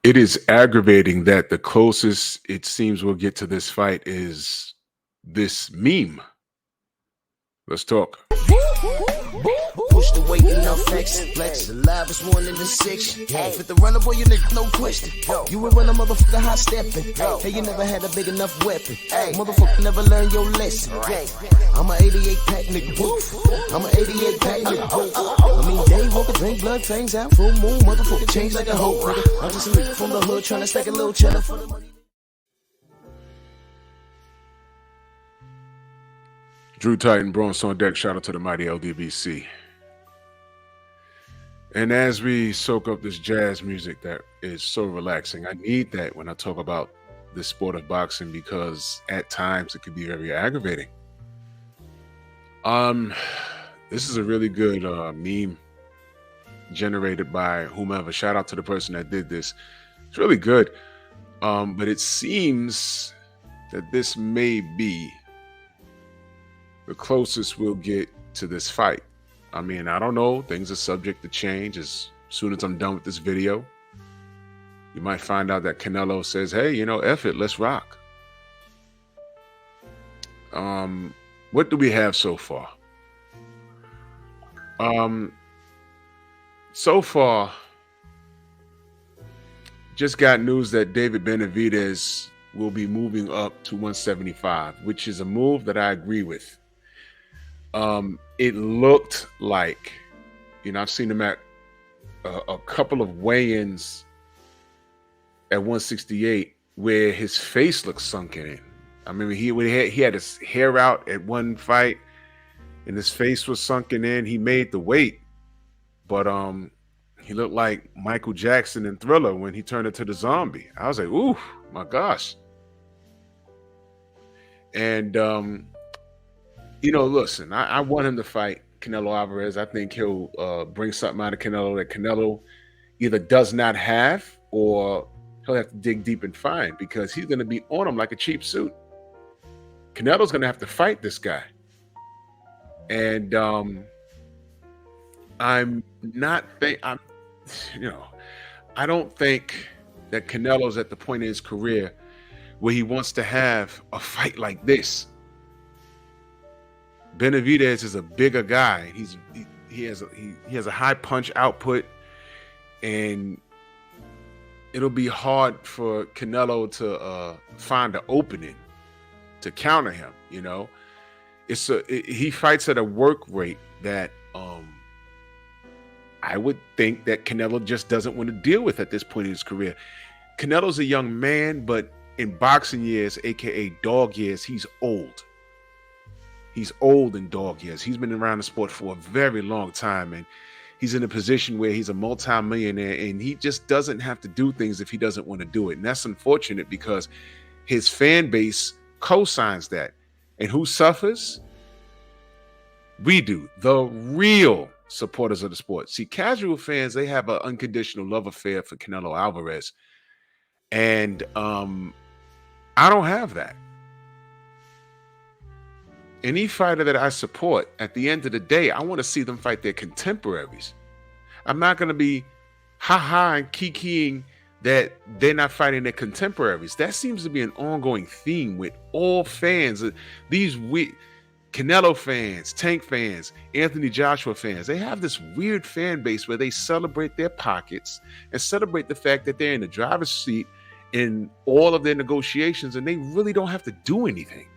It is aggravating that the closest it seems we'll get to this fight is this meme. Let's talk. Push the weight in the flex, flex. The live is one in the six. Fit the runner, boy, you nigga, no question. You will run a motherfucker high stepping. Hey, you never had a big enough weapon. Motherfucker never learned your lesson. I'm a 88 pack nigga, woof. I'm a 88 pack nigga, woof. I mean, day walker, drink blood, fangs out, full moon, motherfucker change like a hoe, nigga. I'm just a nigga from the hood trying to stack a little cheddar for the money. Drew Titan, Bronx on deck. Shout out to the mighty LDBC. And as we soak up this jazz music that is so relaxing, I need that when I talk about the sport of boxing because at times it can be very aggravating. This is a really good meme generated by whomever. Shout out to the person that did this. It's really good. But it seems that this may be the closest we'll get to this fight. I mean, I don't know. Things are subject to change as soon as I'm done with this video. You might find out that Canelo says, hey, you know, F it, let's rock. What do we have so far? So far, just got news that David Benavidez will be moving up to 175, which is a move that I agree with. It looked like, you know, I've seen him at a couple of weigh-ins at 168 where his face looked sunken in. I mean, he had his hair out at one fight and his face was sunken in. He made the weight, but he looked like Michael Jackson in Thriller when he turned into the zombie. I was like, ooh, my gosh. And you know, listen, I want him to fight Canelo Alvarez. I think he'll bring something out of Canelo that Canelo either does not have or he'll have to dig deep and find because he's going to be on him like a cheap suit. Canelo's going to have to fight this guy. And I don't think that Canelo's at the point in his career where he wants to have a fight like this. Benavidez is a bigger guy. He has a high punch output, and it'll be hard for Canelo to find an opening to counter him. You know, he fights at a work rate that I would think that Canelo just doesn't want to deal with at this point in his career. Canelo's a young man, but in boxing years, aka dog years, he's old. He's old in dog years. He's been around the sport for a very long time, and he's in a position where he's a multi-millionaire, and he just doesn't have to do things if he doesn't want to do it. And that's unfortunate because his fan base co-signs that. And who suffers? We do, the real supporters of the sport. See, casual fans, they have an unconditional love affair for Canelo Alvarez. And I don't have that. Any fighter that I support, at the end of the day, I want to see them fight their contemporaries. I'm not going to be ha-ha and kikiing that they're not fighting their contemporaries. That seems to be an ongoing theme with all fans. These Canelo fans, Tank fans, Anthony Joshua fans, they have this weird fan base where they celebrate their pockets and celebrate the fact that they're in the driver's seat in all of their negotiations and they really don't have to do anything.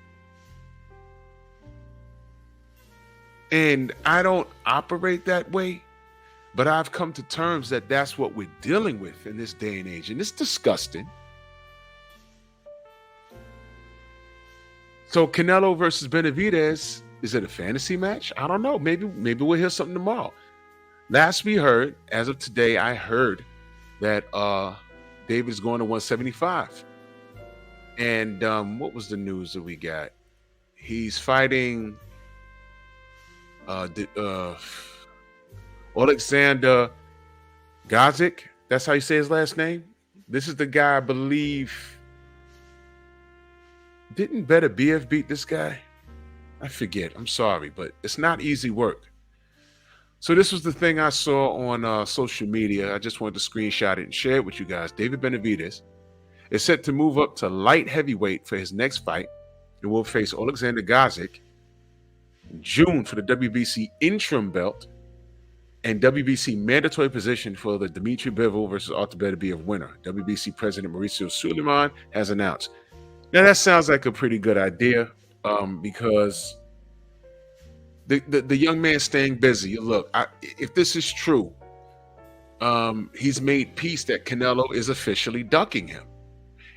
And I don't operate that way, but I've come to terms that that's what we're dealing with in this day and age. And it's disgusting. So Canelo versus Benavidez, is it a fantasy match? I don't know. Maybe we'll hear something tomorrow. Last we heard, as of today, I heard that David is going to 175. And what was the news that we got? He's fighting Alexander Gazik. That's how you say his last name. This is the guy, I believe. Didn't Better BF beat this guy? I forget. I'm sorry, but it's not easy work. So this was the thing I saw on social media. I just wanted to screenshot it and share it with you guys. David Benavidez is set to move up to light heavyweight for his next fight and will face Alexander Gazich in June for the WBC interim belt and WBC mandatory position for the Dmitry Bivol versus Artur Beterbiev winner. WBC President Mauricio Suleiman has announced. Now that sounds like a pretty good idea because the young man staying busy. Look, if this is true, he's made peace that Canelo is officially ducking him.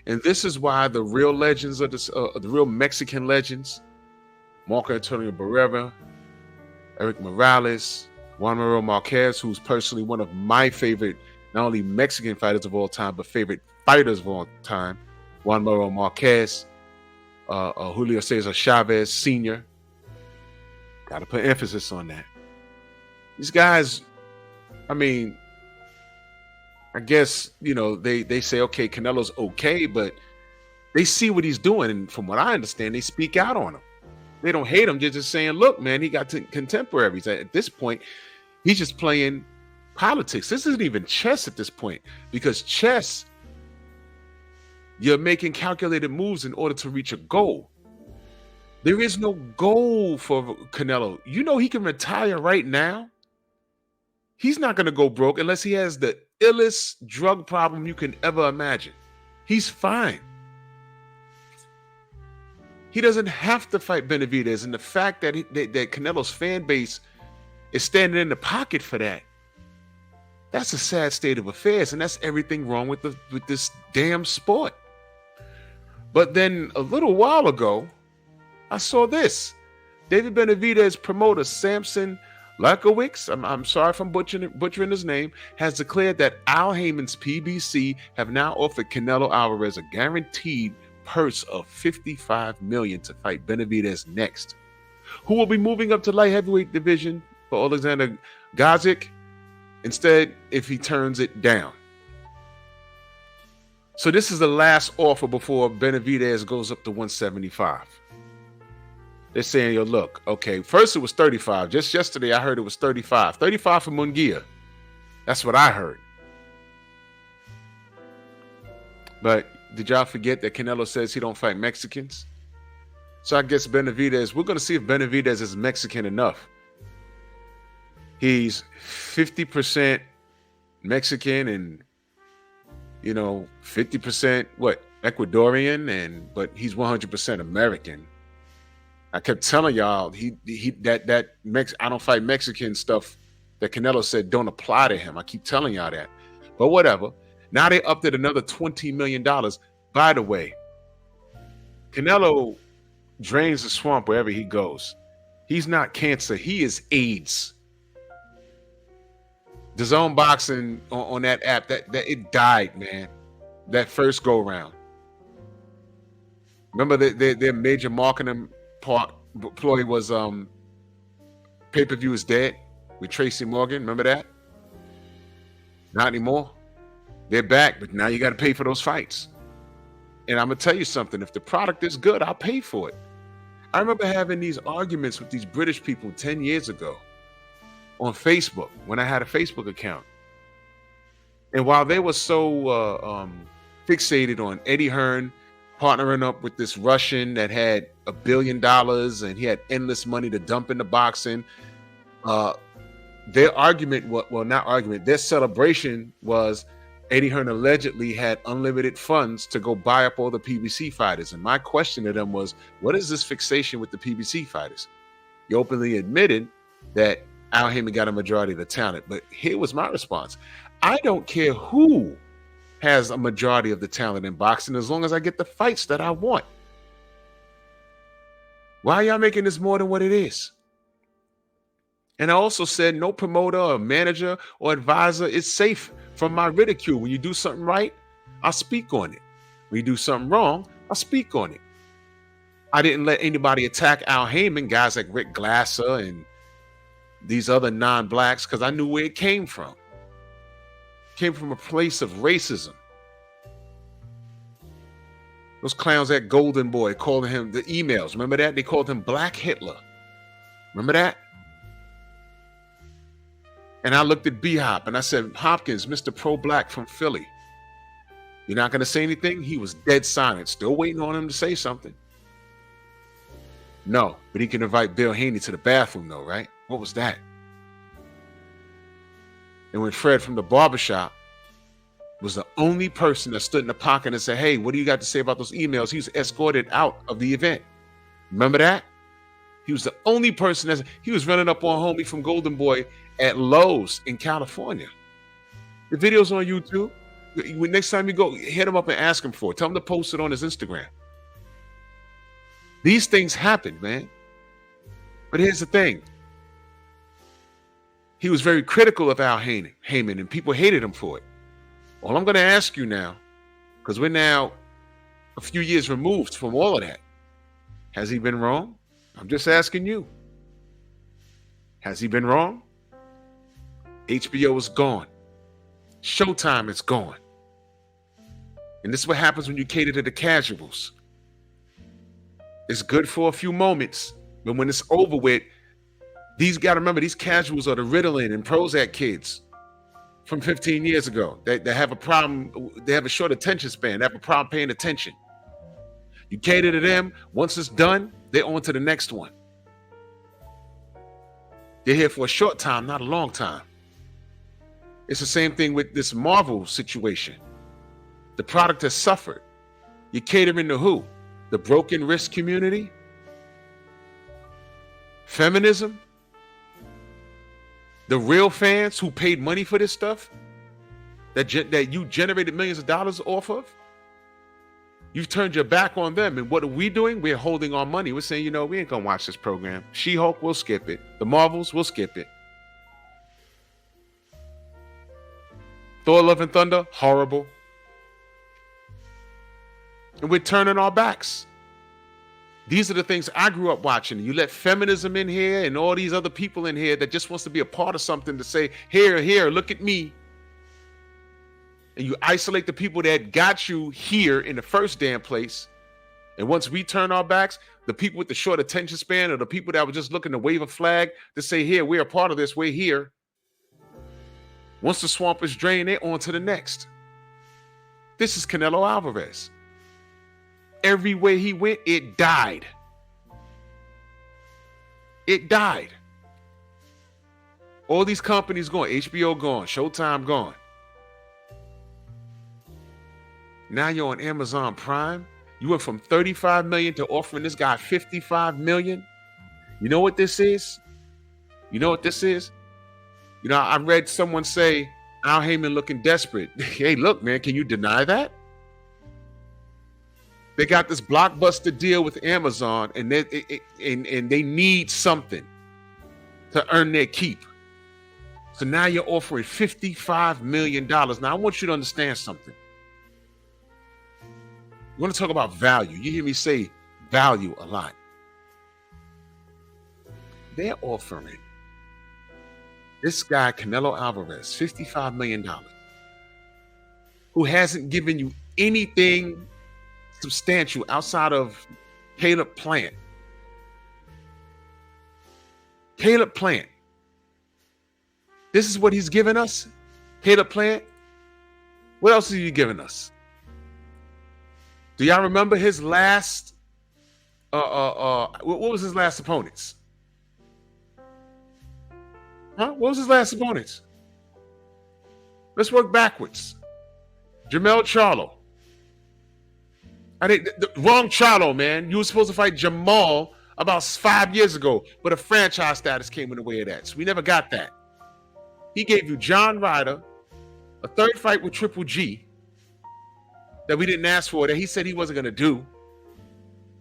And this is why the real legends of this, the real Mexican legends, Marco Antonio Barrera, Eric Morales, Juan Manuel Marquez, who's personally one of my favorite, not only Mexican fighters of all time, but favorite fighters of all time, Juan Manuel Marquez, Julio Cesar Chavez Sr. Got to put emphasis on that. These guys, I mean, I guess, you know, they say, okay, Canelo's okay, but they see what he's doing. And from what I understand, they speak out on him. They don't hate him. They're just saying, look, man, he got contemporaries. At this point, he's just playing politics. This isn't even chess at this point, because chess, you're making calculated moves in order to reach a goal. There is no goal for Canelo. You know, he can retire right now. He's not going to go broke unless he has the illest drug problem you can ever imagine. He's fine. He doesn't have to fight Benavidez, and the fact that that Canelo's fan base is standing in the pocket for that's a sad state of affairs, and that's everything wrong with this damn sport. But then a little while ago, I saw this. David Benavidez promoter Samson Lakowicz, I'm sorry if I'm butchering his name, has declared that Al Heyman's PBC have now offered Canelo Alvarez a guaranteed purse of $55 million to fight Benavidez next, who will be moving up to light heavyweight division for Alexander Gazich instead if he turns it down. So this is the last offer before Benavidez goes up to 175. They're saying, yo, look, okay, first it was 35. Just yesterday, I heard it was 35. 35 for Munguia. That's what I heard. But did y'all forget that Canelo says he don't fight Mexicans? So I guess Benavidez, we're going to see if Benavidez is Mexican enough. He's 50% Mexican and, you know, 50% Ecuadorian, but he's 100% American. I kept telling y'all I don't fight Mexican stuff that Canelo said don't apply to him. I keep telling y'all that. But whatever. Now they upped it another $20 million. By the way, Canelo drains the swamp wherever he goes. He's not cancer. He is AIDS. The Zone Boxing on that app, that it died, man. That first go round. Remember their major marketing ploy was pay-per-view is dead with Tracy Morgan. Remember that? Not anymore. They're back, but now you got to pay for those fights. And I'm gonna tell you something. If the product is good, I'll pay for it. I remember having these arguments with these British people 10 years ago on Facebook when I had a Facebook account. And while they were so fixated on Eddie Hearn partnering up with this Russian that had $1 billion and he had endless money to dump into boxing, their argument, their celebration was Eddie Hearn allegedly had unlimited funds to go buy up all the PBC fighters. And my question to them was, what is this fixation with the PBC fighters? You openly admitted that Al Heyman got a majority of the talent. But here was my response. I don't care who has a majority of the talent in boxing as long as I get the fights that I want. Why are y'all making this more than what it is? And I also said no promoter or manager or advisor is safe from my ridicule. When you do something right, I'll speak on it. When you do something wrong, I'll speak on it. I didn't let anybody attack Al Heyman, guys like Rick Glasser and these other non-blacks, because I knew where it came from. It came from a place of racism. Those clowns at Golden Boy calling him the emails. Remember that? They called him Black Hitler. Remember that? And I looked at B-Hop and I said, Hopkins, Mr. Pro-Black from Philly, you're not going to say anything? He was dead silent, still waiting on him to say something. No, but he can invite Bill Haney to the bathroom though, right? What was that? And when Fred from the barbershop was the only person that stood in the pocket and said, hey, what do you got to say about those emails? He was escorted out of the event. Remember that? He was the only person he was running up on homie from Golden Boy at Lowe's in California. The video's on YouTube. Next time you go, hit him up and ask him for it. Tell him to post it on his Instagram. These things happen, man. But here's the thing. He was very critical of Al Heyman, and people hated him for it. All I'm going to ask you now, because we're now a few years removed from all of that, has he been wrong? I'm just asking you. Has he been wrong? HBO is gone. Showtime is gone. And this is what happens when you cater to the casuals. It's good for a few moments, but when it's over with, got to remember, these casuals are the Ritalin and Prozac kids from 15 years ago. They have a problem. They have a short attention span. They have a problem paying attention. You cater to them. Once it's done, they're on to the next one. They're here for a short time, not a long time. It's the same thing with this Marvel situation. The product has suffered. You're catering to who? The broken wrist community? Feminism? The real fans who paid money for this stuff that you generated millions of dollars off of? You've turned your back on them. And what are we doing? We're holding our money. We're saying, we ain't going to watch this program. She-Hulk, we'll skip it. The Marvels, we'll skip it. Thor, Love, and Thunder, horrible. And we're turning our backs. These are the things I grew up watching. You let feminism in here and all these other people in here that just wants to be a part of something to say, here, look at me. And you isolate the people that got you here in the first damn place. And once we turn our backs, the people with the short attention span or the people that were just looking to wave a flag to say, here, we're a part of this, we're here. Once the swamp is drained, they're on to the next. This is Canelo Alvarez. Everywhere he went, it died. It died. All these companies gone. HBO gone. Showtime gone. Now you're on Amazon Prime. You went from 35 million to offering this guy 55 million. You know what this is? I read someone say, Al Heyman looking desperate. Hey, look, man, can you deny that? They got this blockbuster deal with Amazon, and they need something to earn their keep. So now you're offering $55 million. Now, I want you to understand something. You want to talk about value. You hear me say value a lot. They're offering this guy, Canelo Alvarez, $55 million, who hasn't given you anything substantial outside of Caleb Plant. Caleb Plant. This is what he's given us? Caleb Plant? What else is he giving us? Do y'all remember his last, what was his last opponents? What was his last opponents? Let's work backwards. Jamel Charlo. The wrong Charlo, man. You were supposed to fight Jamal about 5 years ago, but a franchise status came in the way of that. So we never got that. He gave you John Ryder, a third fight with Triple G that we didn't ask for, that he said he wasn't going to do.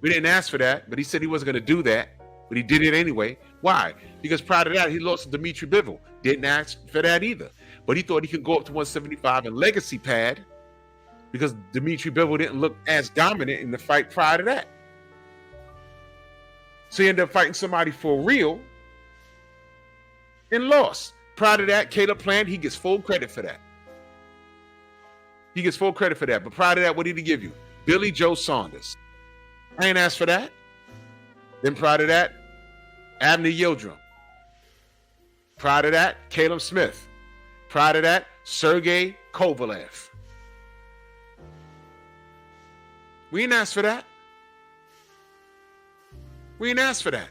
We didn't ask for that, but he said he wasn't going to do that, but he did it anyway. Why? Because prior to that, he lost to Dimitri Bivol. Didn't ask for that either. But he thought he could go up to 175 and legacy pad because Dimitri Bivol didn't look as dominant in the fight prior to that. So he ended up fighting somebody for real and lost. Prior to that, Caleb Plant, he gets full credit for that. But prior to that, what did he give you? Billy Joe Saunders. I ain't asked for that. Then prior to that, Abner Yildirim. Prior to that, Caleb Smith. Prior to that, Sergey Kovalev. We didn't ask for that. We didn't ask for that.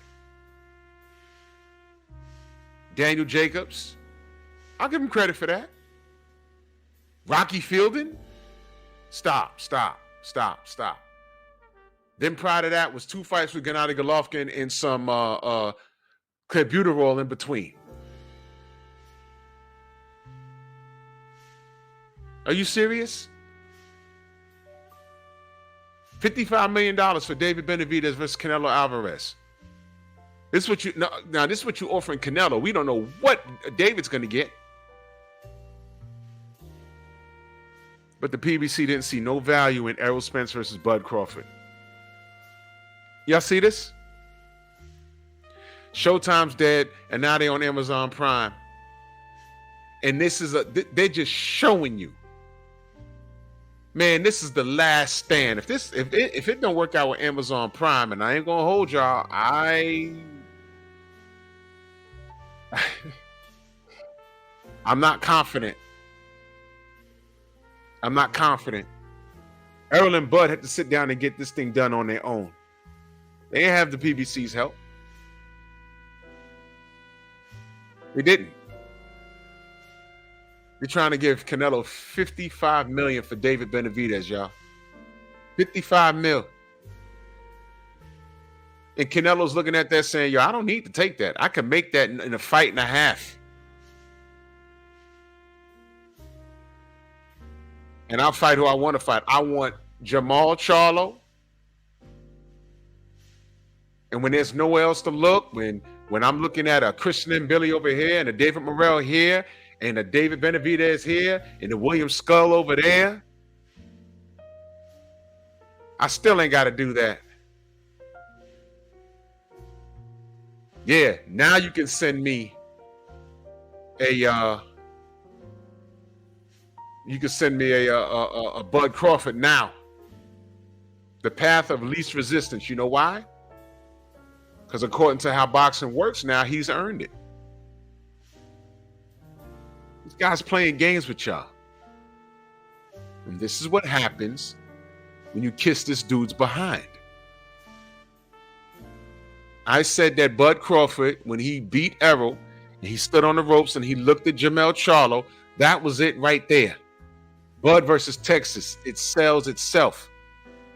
Daniel Jacobs. I'll give him credit for that. Rocky Fielding. Stop. Then prior to that was 2 fights with Gennady Golovkin and some clenbuterol in between. Are you serious? $55 million for David Benavidez versus Canelo Alvarez. This is what you now. This is what you're offering Canelo. We don't know what David's going to get. But the PBC didn't see no value in Errol Spence versus Bud Crawford. Y'all see this? Showtime's dead, and now they're on Amazon Prime. And this is they're just showing you. Man, this is the last stand. If it don't work out with Amazon Prime, and I ain't gonna hold y'all, I'm not confident. Errol and Bud had to sit down and get this thing done on their own. They didn't have the PBC's help. They didn't. They're trying to give Canelo $55 million for David Benavidez, y'all. $55 million. And Canelo's looking at that saying, yo, I don't need to take that. I can make that in a fight and a half. And I'll fight who I want to fight. I want Jamal Charlo. And when there's nowhere else to look, when I'm looking at a Christian and Billy over here and a David Morrell here and a David Benavidez here and a William Skull over there, I still ain't got to do that. Yeah, now you can send me a Bud Crawford now. The path of least resistance. You know why? Because according to how boxing works now, he's earned it. This guy's playing games with y'all. And this is what happens when you kiss this dude's behind. I said that Bud Crawford, when he beat Errol, and he stood on the ropes and he looked at Jamel Charlo, that was it right there. Bud versus Texas, it sells itself.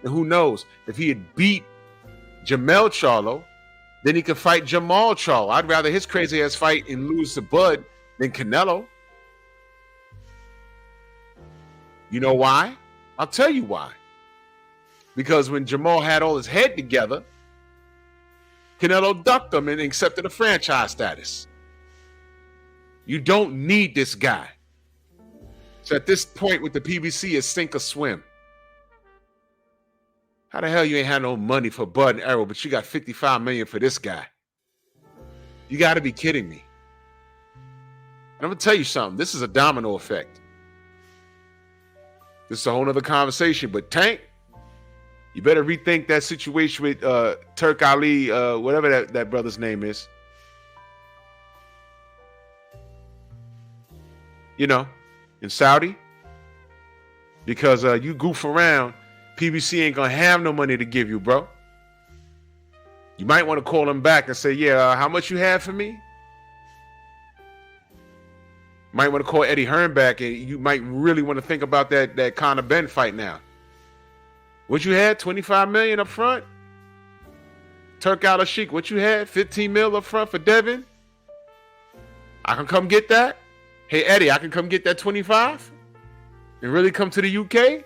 And who knows, if he had beat Jamel Charlo, then he could fight Jamal Charlo. I'd rather his crazy ass fight and lose to Bud than Canelo. You know why? I'll tell you why. Because when Jamal had all his head together, Canelo ducked him and accepted a franchise status. You don't need this guy. So at this point with the PBC, it's sink or swim. How the hell you ain't had no money for Bud and Errol, but you got $55 million for this guy? You got to be kidding me. And I'm going to tell you something. This is a domino effect. This is a whole nother conversation. But Tank, you better rethink that situation with Turk Ali, whatever that brother's name is. You know, in Saudi. Because you goof around, PBC ain't going to have no money to give you, bro. You might want to call him back and say, yeah, how much you have for me? Might want to call Eddie Hearn back, and you might really want to think about that Conor Benn fight now. What you had? $25 million up front? Turk Al-Sheikh, what you had? $15 million up front for Devin? I can come get that? Hey, Eddie, I can come get that 25 and really come to the UK?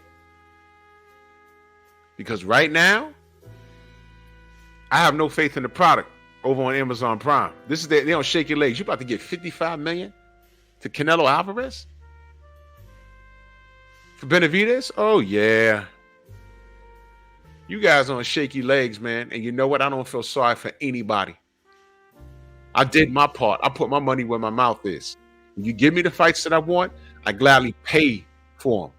Because right now, I have no faith in the product over on Amazon Prime. This is they don't shake your legs. You about to get $55 million to Canelo Alvarez? For Benavidez? Oh, yeah. You guys on shaky legs, man. And you know what? I don't feel sorry for anybody. I did my part. I put my money where my mouth is. When you give me the fights that I want, I gladly pay for them.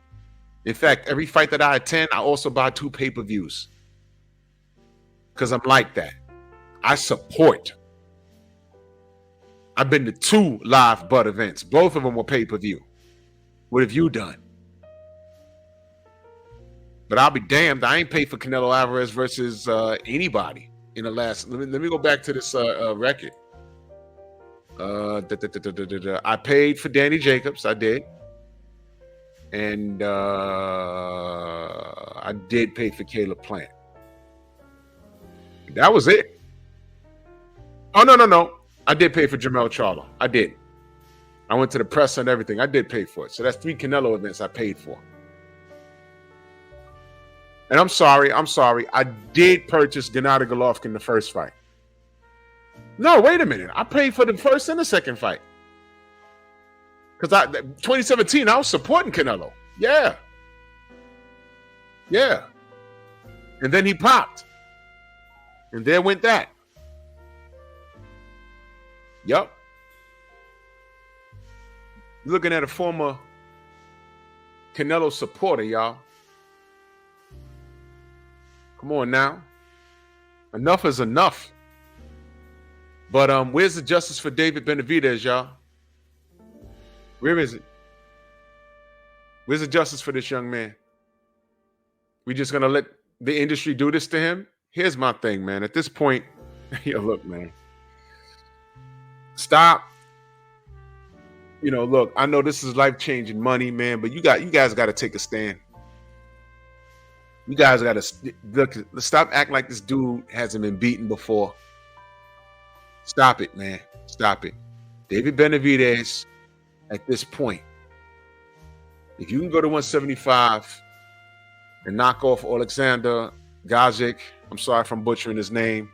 In fact, every fight that I attend, I also buy 2 pay-per-views. Because I'm like that. I support. I've been to 2 live Bud events. Both of them were pay-per-view. What have you done? But I'll be damned. I ain't paid for Canelo Alvarez versus anybody in the last. Let me go back to this record. I paid for Danny Jacobs. I did. And I did pay for Caleb Plant. That was it. Oh, no. I did pay for Jamel Charlo. I did. I went to the press and everything. I did pay for it. So that's 3 Canelo events I paid for. And I'm sorry. I did purchase Gennady Golovkin the first fight. No, wait a minute. I paid for the first and the second fight. Because 2017, I was supporting Canelo. Yeah. And then he popped. And there went that. Yup. You're looking at a former Canelo supporter, y'all. Come on now. Enough is enough. But where's the justice for David Benavidez, y'all? Where is it? Where's the justice for this young man? We just gonna let the industry do this to him? Here's my thing, man. At this point, look, man. Stop. Look, I know this is life-changing money, man, but you guys got to take a stand. You guys got to look. Stop acting like this dude hasn't been beaten before. Stop it, man. Stop it. David Benavidez, at this point, if you can go to 175 and knock off Alexander Gazik, I'm sorry if I'm butchering his name,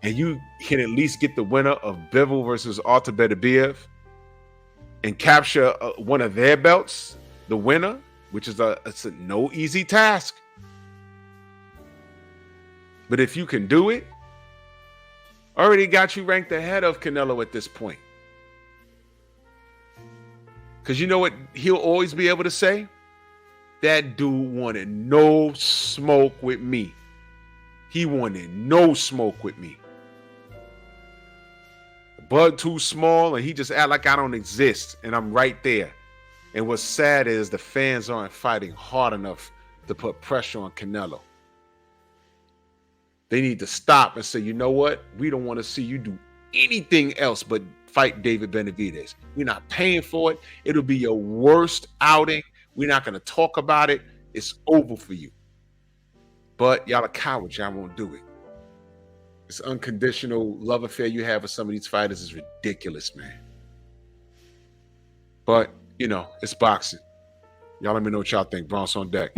and you can at least get the winner of Bivol versus Artur Beterbiev and capture one of their belts, the winner, which is it's a no easy task. But if you can do it, already got you ranked ahead of Canelo at this point. Because you know what he'll always be able to say? That dude wanted no smoke with me. He wanted no smoke with me. The bud too small, and he just act like I don't exist, and I'm right there. And what's sad is the fans aren't fighting hard enough to put pressure on Canelo. They need to stop and say, you know what? We don't want to see you do anything else but fight David Benavidez. We're not paying for it. It'll be your worst outing. We're not going to talk about it. It's over for you. But y'all are cowards. Y'all won't do it. This unconditional love affair you have with some of these fighters is ridiculous, man. But, it's boxing. Y'all let me know what y'all think. Bronx on deck.